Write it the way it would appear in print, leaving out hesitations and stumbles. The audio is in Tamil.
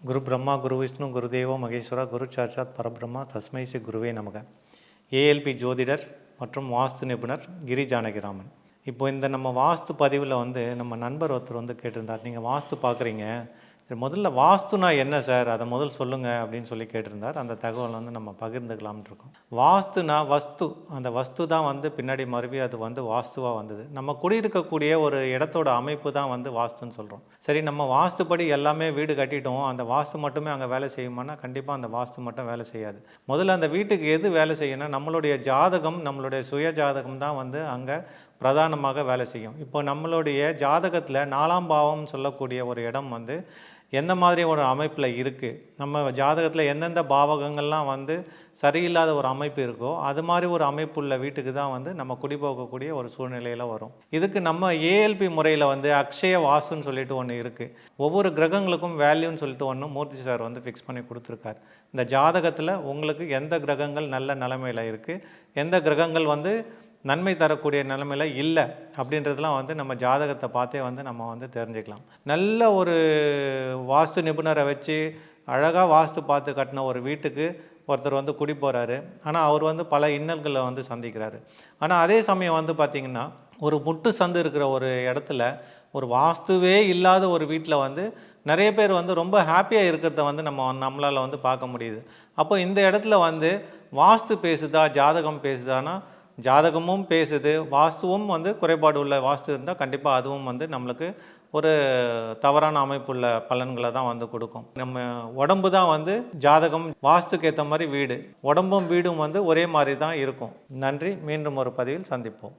குரு பிரம்மா, குரு விஷ்ணு, குரு தேவோ மகேஸ்வரா, குரு சாட்சாத் பரபிரம்மா, தஸ்மை ஸ்ரீ குருவே நமக. ஏஎல்பி ஜோதிடர் மற்றும் வாஸ்து நிபுணர் கிரி ஜானகிராமன். இப்போ இந்த நம்ம வாஸ்து பதிவில் நம்ம நண்பர் ஒருத்தர் கேட்டிருந்தார், நீங்கள் வாஸ்து பார்க்குறீங்க, முதல்ல வாஸ்துனா என்ன சார், அதை முதல் சொல்லுங்கள் அப்படின்னு சொல்லி கேட்டிருந்தார். அந்த தகவல் நம்ம பகிர்ந்துக்கலாம்னு இருக்கோம். வாஸ்துனா வஸ்து, அந்த வஸ்து தான் பின்னாடி மறுபடியும் அது வாஸ்துவாக வந்தது. நம்ம குடியிருக்கக்கூடிய ஒரு இடத்தோட அமைப்பு தான் வாஸ்துன்னு சொல்கிறோம். சரி, நம்ம வாஸ்துப்படி எல்லாமே வீடு கட்டிட்டோம், அந்த வாஸ்து மட்டுமே அங்கே வேலை செய்யுமானா கண்டிப்பாக அந்த வாஸ்து மட்டும் வேலை செய்யாது. முதல்ல அந்த வீட்டுக்கு எது வேலை செய்யணும், நம்மளுடைய ஜாதகம், நம்மளுடைய சுய ஜாதகம் தான் அங்கே பிரதானமாக வேலை செய்யும். இப்போ நம்மளுடைய ஜாதகத்தில் 4ஆம் பாவம் சொல்லக்கூடிய ஒரு இடம் எந்த மாதிரி ஒரு அமைப்பில் இருக்குது, நம்ம ஜாதகத்தில் எந்தெந்த பாவகங்கள்லாம் சரியில்லாத ஒரு அமைப்பு இருக்கோ அது மாதிரி ஒரு அமைப்புள்ள வீட்டுக்கு தான் நம்ம குடிபோகக்கூடிய ஒரு சூழ்நிலையில் வரும். இதுக்கு நம்ம ஏஎல்பி முறையில் அக்ஷய வாஸ்துன்னு சொல்லிட்டு ஒன்று இருக்குது. ஒவ்வொரு கிரகங்களுக்கும் வேல்யூன்னு சொல்லிட்டு ஒன்று மூர்த்தி சார் ஃபிக்ஸ் பண்ணி கொடுத்துருக்கார். இந்த ஜாதகத்தில் உங்களுக்கு எந்த கிரகங்கள் நல்ல நிலைமையில் இருக்குது, எந்த கிரகங்கள் நன்மை தரக்கூடிய நிலைமையில் இல்லை அப்படின்றதுலாம் நம்ம ஜாதகத்தை பார்த்தே நம்ம தெரிஞ்சுக்கலாம். நல்ல ஒரு வாஸ்து நிபுணரை வச்சு அழகாக வாஸ்து பார்த்து கட்டின ஒரு வீட்டுக்கு ஒருத்தர் குடி போகிறாரு. ஆனால் அவர் பல இன்னல்களை சந்திக்கிறாரு. ஆனால் அதே சமயம் பார்த்திங்கன்னா ஒரு முட்டு சந்து இருக்கிற ஒரு இடத்துல ஒரு வாஸ்துவே இல்லாத ஒரு வீட்டில் நிறைய பேர் ரொம்ப ஹாப்பியாக இருக்கிறத நம்மளால் பார்க்க முடியுது. அப்போ இந்த இடத்துல வாஸ்து பேசுதா ஜாதகம் பேசுதானா, ஜாதகமும் பேசுது, வாஸ்துவும் குறைபாடு உள்ள வாஸ்து இருந்தால் கண்டிப்பாக அதுவும் நம்மளுக்கு ஒரு தவறான அமைப்புள்ள பலன்களை தான் கொடுக்கும். நம்ம உடம்பு தான் ஜாதகம், வாஸ்துக்கு ஏற்ற மாதிரி வீடு, உடம்பும் வீடும் ஒரே மாதிரி தான் இருக்கும். நன்றி. மீண்டும் ஒரு பதிவில் சந்திப்போம்.